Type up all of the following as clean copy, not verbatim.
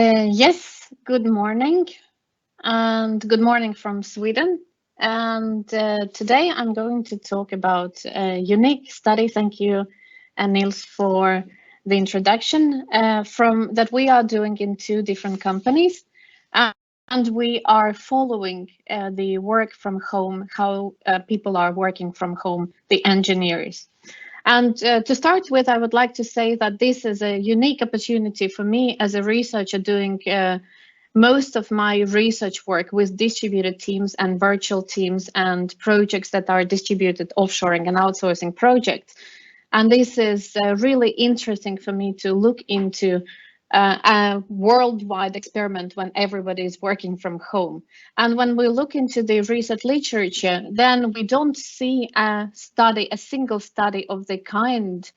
Yes, good morning, and good morning from Sweden. And today I'm going to talk about a unique study. Thank you, Nils, for the introduction from that we are doing in two different companies. And we are following the work from home, how people are working from home, the engineers. And to start with, I would like to say that this is a unique opportunity for me as a researcher doing most of my research work with distributed teams and virtual teams and projects that are distributed offshoring and outsourcing projects. And this is really interesting for me to look into a worldwide experiment when everybody is working from home. And when we look into the research literature, then we don't see a single study of the kind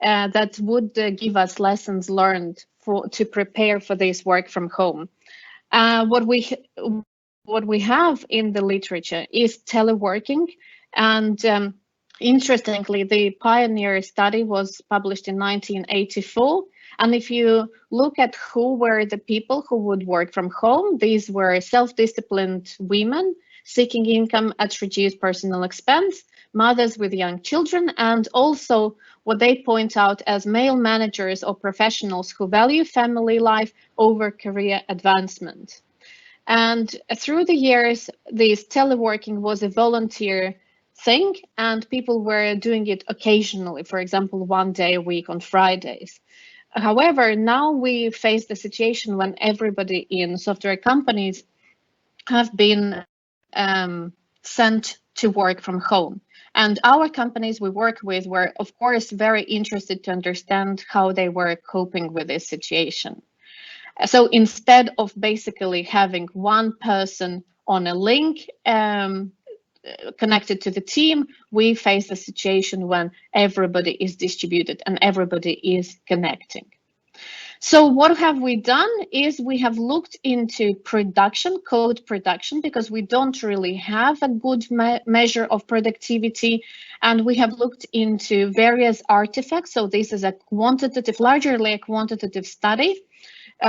that would give us lessons learned to prepare for this work from home. What we have in the literature is teleworking, and interestingly, the pioneer study was published in 1984. And if you look at who were the people who would work from home, these were self-disciplined women seeking income at reduced personal expense, mothers with young children, and also what they point out as male managers or professionals who value family life over career advancement. And through the years, this teleworking was a volunteer thing, and people were doing it occasionally, for example, one day a week on Fridays. However, now we face the situation when everybody in software companies have been sent to work from home. And our companies we work with were, of course, very interested to understand how they were coping with this situation. So instead of basically having one person on a link connected to the team, we face a situation when everybody is distributed and everybody is connecting. So what have we done is we have looked into production, code production, because we don't really have a good measure of productivity. And we have looked into various artifacts. So this is a quantitative, largely a quantitative study.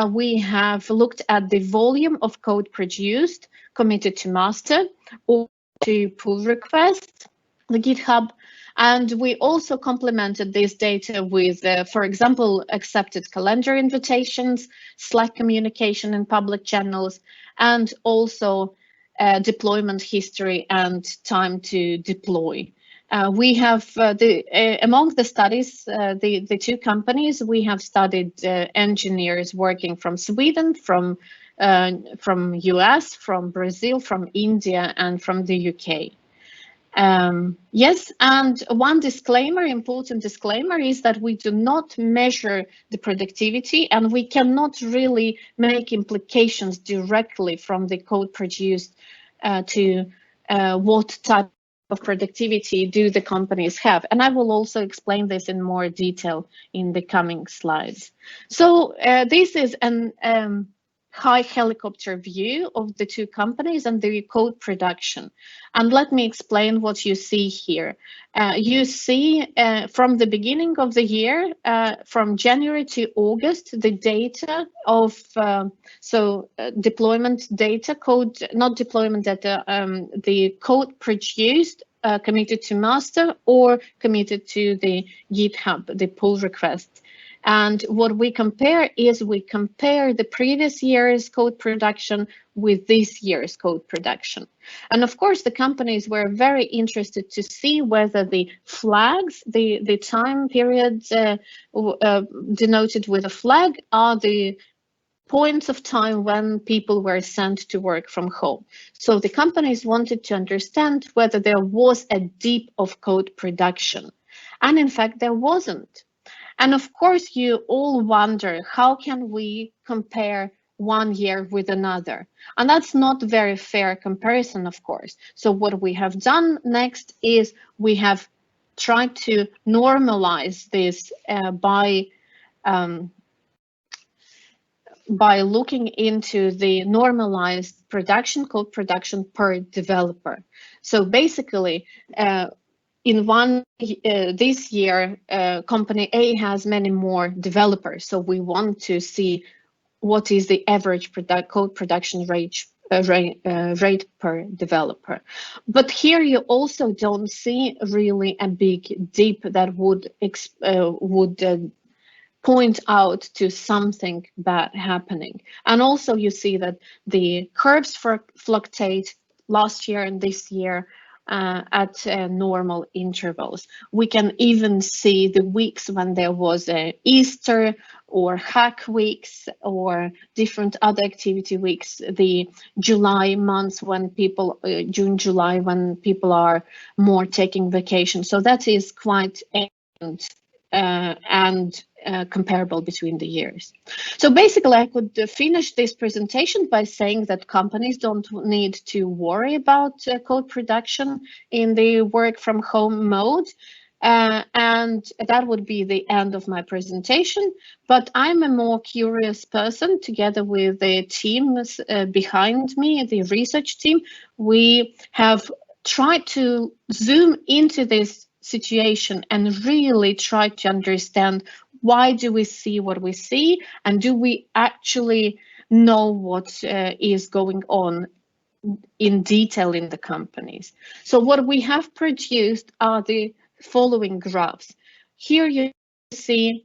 We have looked at the volume of code produced, committed to master, or to pull requests, the GitHub. And we also complemented this data with, for example, accepted calendar invitations, Slack communication in public channels, and also deployment history and time to deploy. We have among the studies, the two companies, we have studied engineers working from Sweden, from US, from Brazil, from India, and from the UK. Yes, and one disclaimer, important disclaimer, is that we do not measure the productivity and we cannot really make implications directly from the code produced to what type of productivity do the companies have. And I will also explain this in more detail in the coming slides. So this is an high helicopter view of the two companies and the code production. And let me explain what you see here. You see from the beginning of the year, from January to August, the data of, deployment data, code, not deployment data, the code produced, committed to master or committed to the GitHub, the pull request. And what we compare is we compare the previous year's code production with this year's code production. And of course, the companies were very interested to see whether the flags, the time periods denoted with a flag are the points of time when people were sent to work from home. So the companies wanted to understand whether there was a dip of code production. And in fact, there wasn't. And of course, you all wonder, how can we compare one year with another? And that's not a very fair comparison, of course. So what we have done next is we have tried to normalize this by looking into the normalized production, code production per developer. So basically, in this year, company A has many more developers. So we want to see what is the average code production rate per developer. But here you also don't see really a big dip that would point out to something bad happening. And also you see that the curves fluctuate last year and this year at normal intervals. We can even see the weeks when there was Easter or hack weeks or different other activity weeks, the July months when people, June, July, when people are more taking vacation. So that is quite and comparable between the years. So basically, I could finish this presentation by saying that companies don't need to worry about code production in the work from home mode. And that would be the end of my presentation. But I'm a more curious person, together with the teams behind me, the research team. We have tried to zoom into this situation and really try to understand, why do we see what we see, and do we actually know what is going on in detail in the companies. So what we have produced are the following graphs. Here you see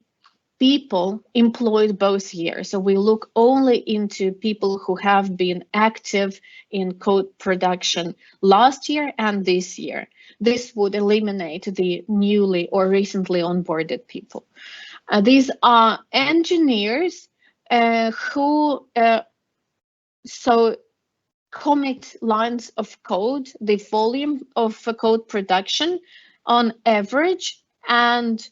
people employed both years. So we look only into people who have been active in code production last year and this year. This would eliminate the newly or recently onboarded people. These are engineers who commit lines of code, the volume of code production on average and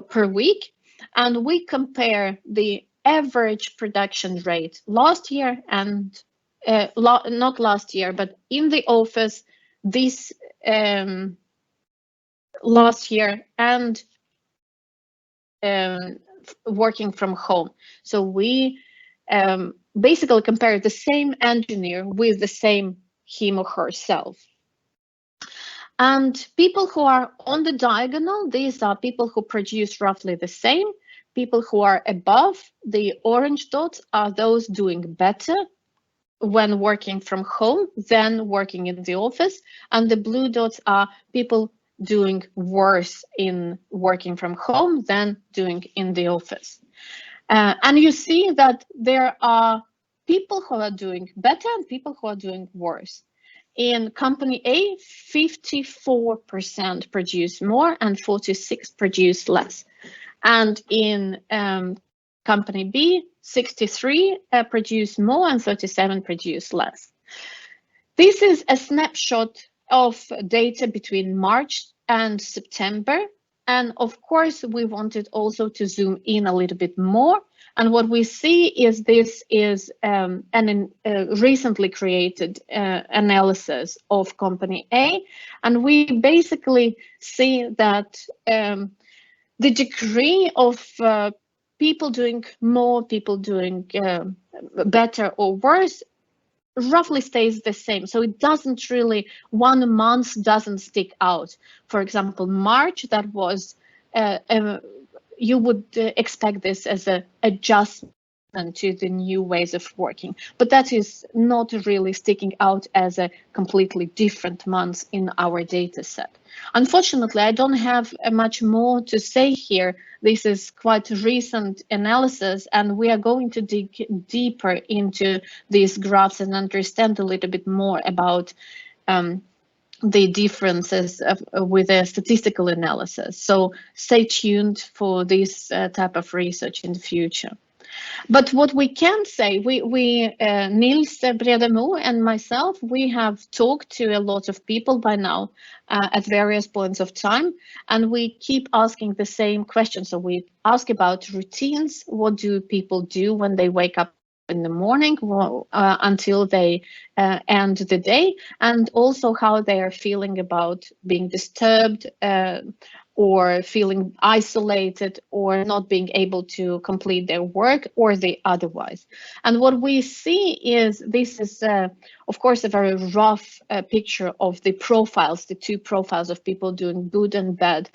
per week, and we compare the average production rate last year and not last year, but in the office this last year, and working from home. So we basically compare the same engineer with the same him or herself. And people who are on the diagonal, these are people who produce roughly the same. People who are above the orange dots are those doing better when working from home than working in the office. And the blue dots are people doing worse in working from home than doing in the office. And you see that there are people who are doing better and people who are doing worse. In company A, 54% produce more and 46% produce less. And in company B, 63 produce more and 37 produce less. This is a snapshot of data between March and September. And of course, we wanted also to zoom in a little bit more. And what we see is this is an recently created analysis of company A. And we basically see that the degree of people doing more, people doing better or worse roughly stays the same. So it doesn't really, 1 month doesn't stick out. For example, March, that was, you would expect this as an adjustment to the new ways of working, but that is not really sticking out as a completely different month in our data set. Unfortunately, I don't have much more to say here. This is quite a recent analysis, and we are going to dig deeper into these graphs and understand a little bit more about the differences with a statistical analysis. So stay tuned for this type of research in the future. But what we can say, Nils Bredemo and myself, we have talked to a lot of people by now at various points of time, and we keep asking the same questions. So we ask about routines. What do people do when they wake up in the morning until they end the day, and also how they are feeling about being disturbed or feeling isolated or not being able to complete their work or the otherwise. And what we see is this is, of course, a very rough picture of the profiles, the two profiles of people doing good and bad.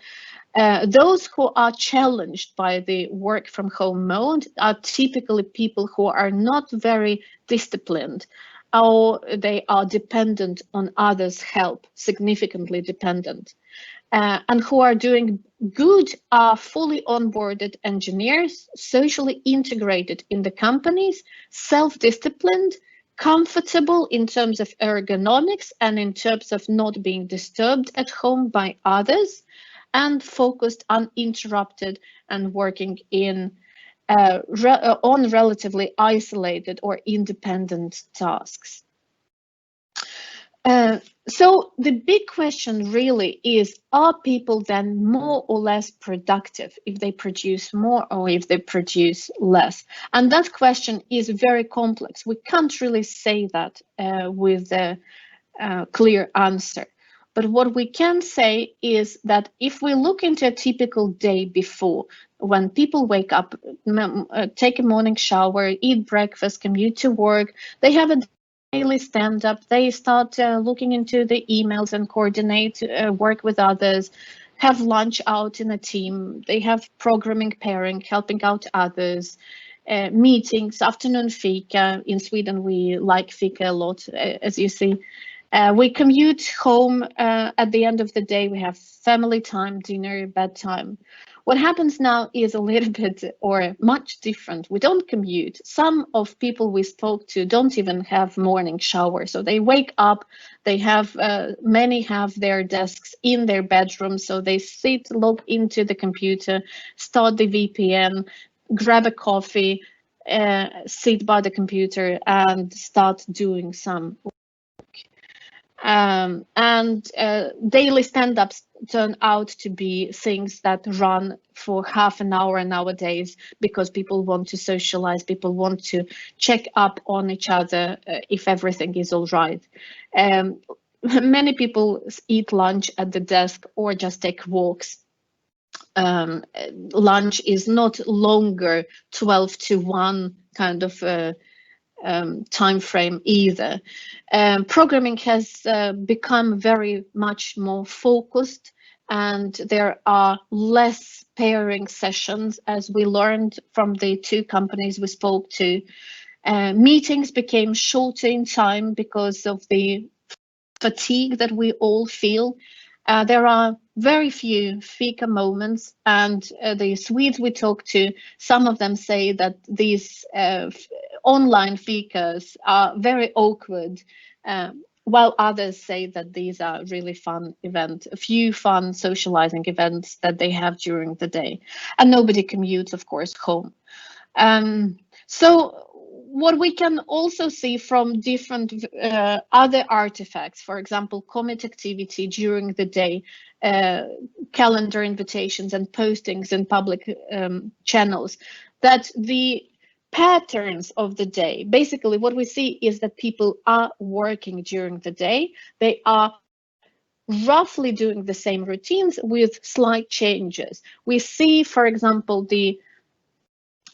Those who are challenged by the work from home mode are typically people who are not very disciplined, or they are dependent on others' help, significantly dependent. And who are doing good are fully onboarded engineers, socially integrated in the companies, self-disciplined, comfortable in terms of ergonomics and in terms of not being disturbed at home by others, and focused, uninterrupted, and working on relatively isolated or independent tasks. So the big question really is, are people then more or less productive if they produce more or if they produce less? And that question is very complex. We can't really say that with a clear answer. But what we can say is that if we look into a typical day before, when people wake up, take a morning shower, eat breakfast, commute to work, they have a daily stand-up, they start looking into the emails and coordinate work with others, have lunch out in a team, they have programming, pairing, helping out others, meetings, afternoon fika. In Sweden, we like fika a lot, as you see. We commute home at the end of the day. We have family time, dinner, bedtime. What happens now is a little bit or much different. We don't commute. Some of people we spoke to don't even have morning shower. So they wake up, they have, many have their desks in their bedroom. So they sit, log into the computer, start the VPN, grab a coffee, sit by the computer and start doing some daily stand-ups turn out to be things that run for half an hour nowadays because people want to socialize, people want to check up on each other if everything is all right. Many people eat lunch at the desk or just take walks. Lunch is not longer 12 to 1 kind of time frame either. Programming has become very much more focused, and there are less pairing sessions, as we learned from the 2 companies we spoke to. Meetings became shorter in time because of the fatigue that we all feel. There are very few fika moments, and the Swedes we talk to, some of them say that these online fikas are very awkward, while others say that these are really fun events, a few fun socializing events that they have during the day. And nobody commutes, of course, home. So what we can also see from different other artifacts, for example, commit activity during the day, calendar invitations and postings in public channels, that the patterns of the day, basically what we see is that people are working during the day. They are roughly doing the same routines with slight changes. We see, for example, the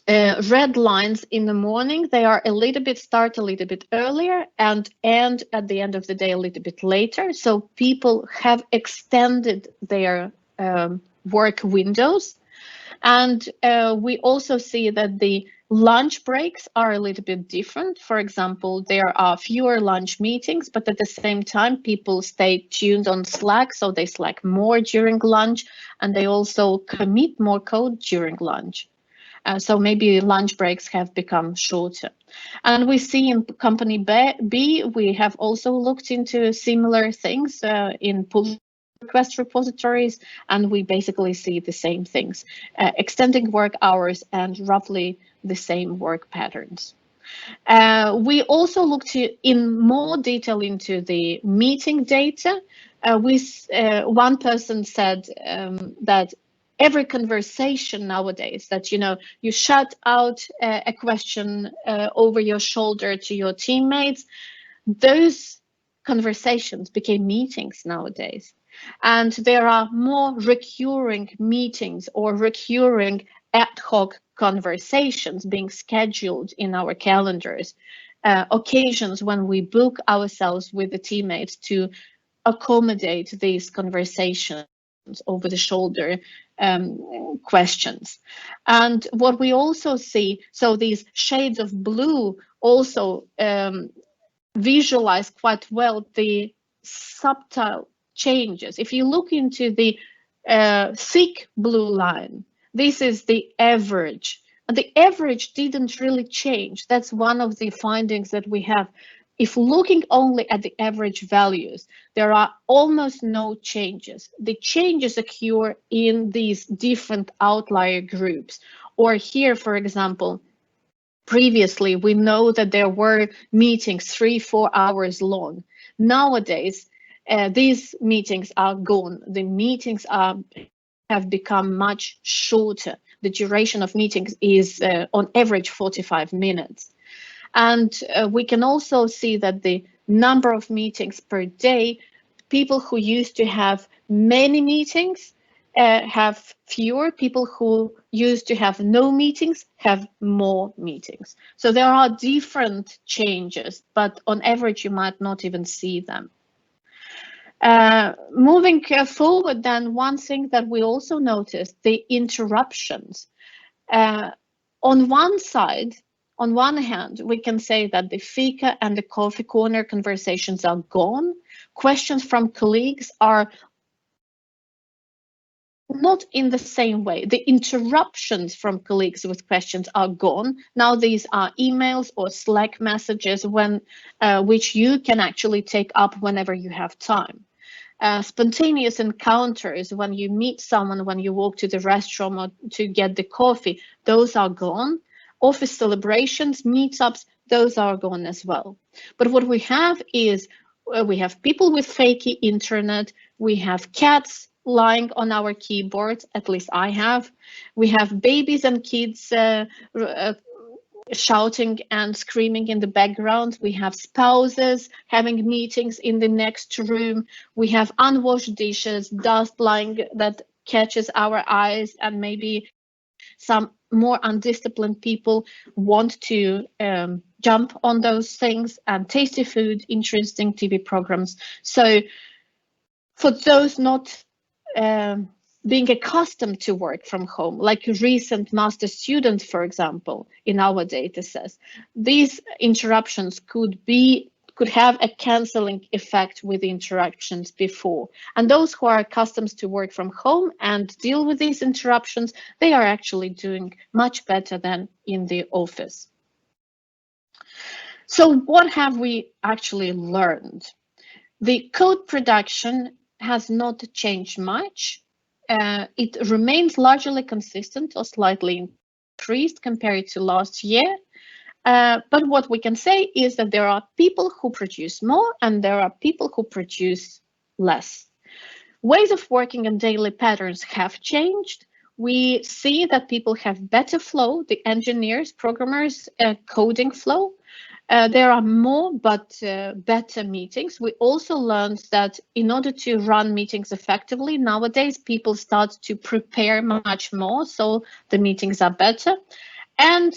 red lines in the morning, they are a little bit start a little bit earlier and end at the end of the day a little bit later. So people have extended their work windows. And we also see that the lunch breaks are a little bit different. For example, there are fewer lunch meetings, but at the same time, people stay tuned on Slack, so they Slack more during lunch, and they also commit more code during lunch. So maybe lunch breaks have become shorter. And we see in company B, we have also looked into similar things in pull request repositories, and we basically see the same things, extending work hours and roughly the same work patterns. We also looked in more detail into the meeting data. One person said that every conversation nowadays that, you shout out a question over your shoulder to your teammates, those conversations became meetings nowadays. And there are more recurring meetings or recurring ad hoc conversations being scheduled in our calendars, occasions when we book ourselves with the teammates to accommodate these conversations over the shoulder questions. And what we also see, so these shades of blue also visualize quite well the subtle changes. If you look into the thick blue line, this is the average. And the average didn't really change. That's one of the findings that we have. If looking only at the average values, there are almost no changes. The changes occur in these different outlier groups. Or here, for example, previously, we know that there were meetings 3-4 hours long. Nowadays, these meetings are gone. The meetings have become much shorter. The duration of meetings is on average 45 minutes. And we can also see that the number of meetings per day, people who used to have many meetings have fewer. People who used to have no meetings have more meetings. So there are different changes, but on average, you might not even see them. Moving forward, then, one thing that we also noticed, the interruptions. On one side, on one hand, we can say that the fika and the coffee corner conversations are gone. Questions from colleagues are not in the same way. The interruptions from colleagues with questions are gone. Now these are emails or Slack messages which you can actually take up whenever you have time. Spontaneous encounters when you meet someone, when you walk to the restroom or to get the coffee, those are gone. Office celebrations, meetups, those are gone as well. But what we have is we have people with fakey internet, we have cats lying on our keyboards, at least I have. We have babies and kids shouting and screaming in the background. We have spouses having meetings in the next room. We have unwashed dishes, dust lying that catches our eyes, and maybe some more undisciplined people want to jump on those things, and tasty food, interesting TV programs. So for those not being accustomed to work from home, like recent master students, for example, in our data sets, these interruptions could have a cancelling effect with the interactions before. And those who are accustomed to work from home and deal with these interruptions, they are actually doing much better than in the office. So what have we actually learned? The code production has not changed much. It remains largely consistent or slightly increased compared to last year. But what we can say is that there are people who produce more and there are people who produce less. Ways of working and daily patterns have changed. We see that people have better flow, the engineers, programmers, coding flow. There are more but better meetings. We also learned that in order to run meetings effectively, nowadays people start to prepare much more, so the meetings are better. And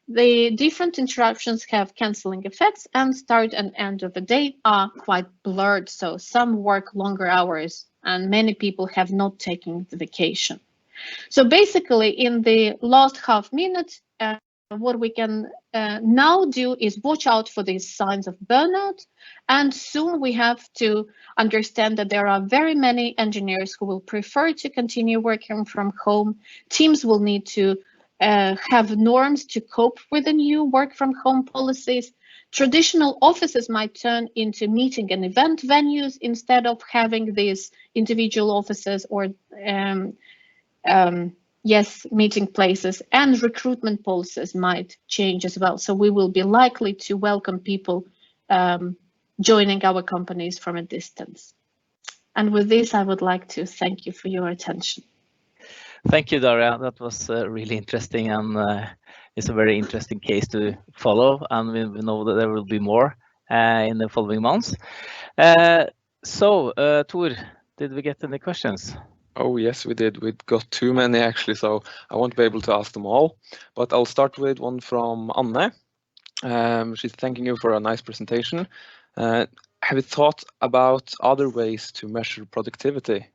the different interruptions have cancelling effects, and start and end of the day are quite blurred. So some work longer hours and many people have not taken the vacation. So basically in the last half minute, what we can now do is watch out for these signs of burnout. And soon we have to understand that there are very many engineers who will prefer to continue working from home. Teams will need to have norms to cope with the new work from home policies. Traditional offices might turn into meeting and event venues instead of having these individual offices or meeting places, and recruitment policies might change as well. So we will be likely to welcome people joining our companies from a distance. And with this, I would like to thank you for your attention. Thank you, Darja. That was really interesting, and it's a very interesting case to follow. And we know that there will be more in the following months. So, Tor, did we get any questions? Oh, yes, we did. We got too many, actually, so I won't be able to ask them all. But I'll start with one from Anne. She's thanking you for a nice presentation. Have you thought about other ways to measure productivity?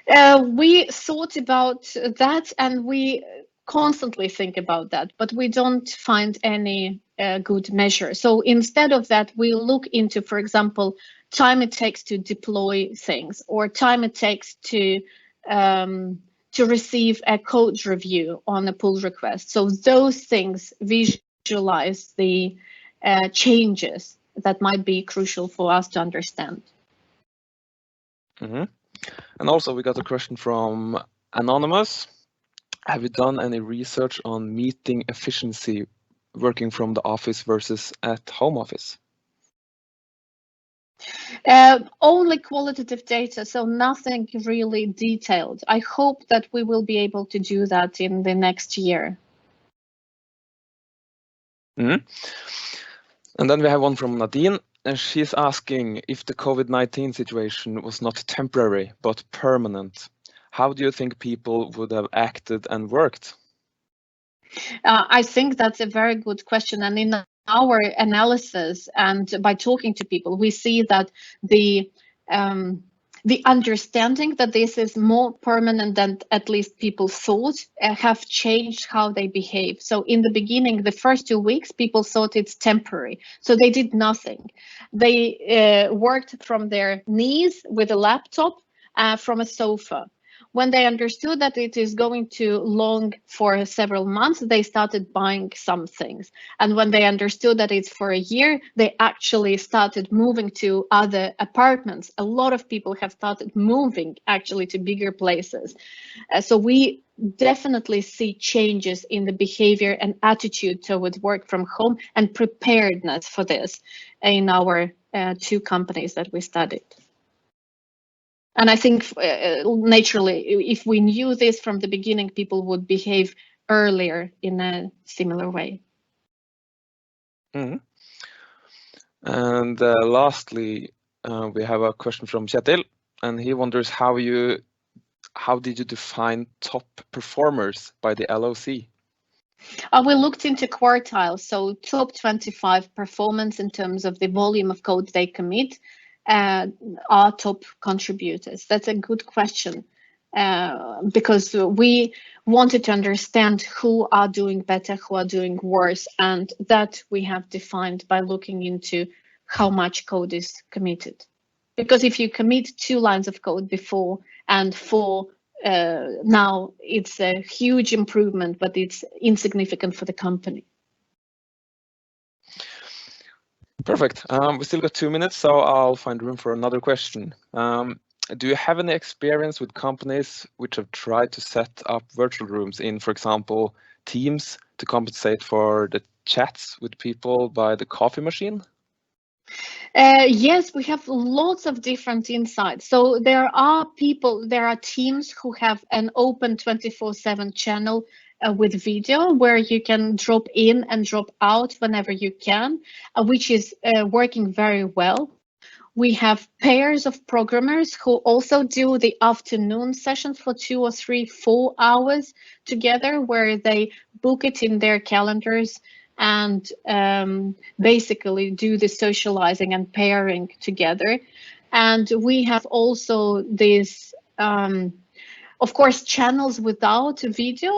We thought about that, and we constantly think about that, but we don't find any good measure. So instead of that, we look into, for example, time it takes to deploy things, or time it takes to receive a code review on a pull request. So those things visualize the changes that might be crucial for us to understand. Mm-hmm. And also we got a question from Anonymous. Have you done any research on meeting efficiency working from the office versus at home office? Only qualitative data, so nothing really detailed. I hope that we will be able to do that in the next year. Mm-hmm. And then we have one from Nadine, and she's asking if the COVID-19 situation was not temporary but permanent, how do you think people would have acted and worked? I think that's a very good question. And in our analysis and by talking to people, we see that the understanding that this is more permanent than at least people thought have changed how they behave. So in the beginning, the first 2 weeks, people thought it's temporary. So they did nothing. They worked from their knees with a laptop from a sofa. When they understood that it is going to long for several months, they started buying some things. And when they understood that it's for a year, they actually started moving to other apartments. A lot of people have started moving actually to bigger places. So we definitely see changes in the behavior and attitude towards work from home and preparedness for this in our 2 companies that we studied. And I think naturally, if we knew this from the beginning, people would behave earlier in a similar way. Mm-hmm. And lastly, we have a question from Kjetil, and he wonders how did you define top performers by the LOC? We looked into quartiles, so top 25 performance in terms of the volume of code they commit are top contributors. That's a good question because we wanted to understand who are doing better, who are doing worse, and that we have defined by looking into how much code is committed. Because if you commit 2 lines of code before and 4 now, it's a huge improvement, but it's insignificant for the company. Perfect. We still got 2 minutes, so I'll find room for another question. Do you have any experience with companies which have tried to set up virtual rooms in, for example, Teams to compensate for the chats with people by the coffee machine? Yes, we have lots of different insights. So there are teams who have an open 24/7 channel with video where you can drop in and drop out whenever you can, which is working very well. We have pairs of programmers who also do the afternoon sessions for 2 or 3, 4 hours together, where they book it in their calendars and basically do the socializing and pairing together. And we have also this, of course, channels without video.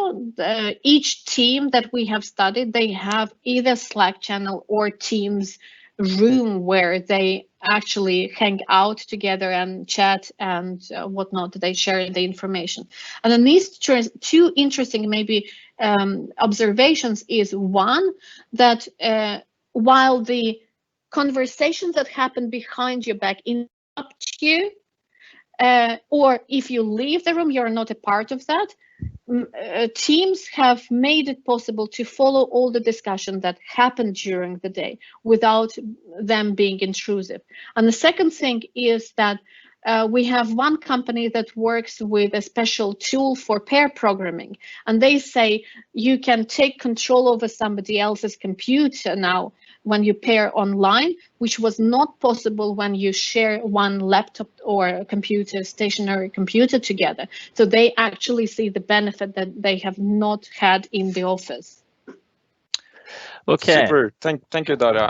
Each team that we have studied, they have either Slack channel or Teams room where they actually hang out together and chat and whatnot. They share the information. And then these 2 interesting maybe observations is one, that while the conversations that happen behind your back interrupt you, or if you leave the room, you're not a part of that, teams have made it possible to follow all the discussion that happened during the day without them being intrusive. And the second thing is that we have one company that works with a special tool for pair programming, and they say you can take control over somebody else's computer now when you pair online, which was not possible when you share one laptop or computer, stationary computer together. So they actually see the benefit that they have not had in the office. Okay. Super. Thank you, Darja.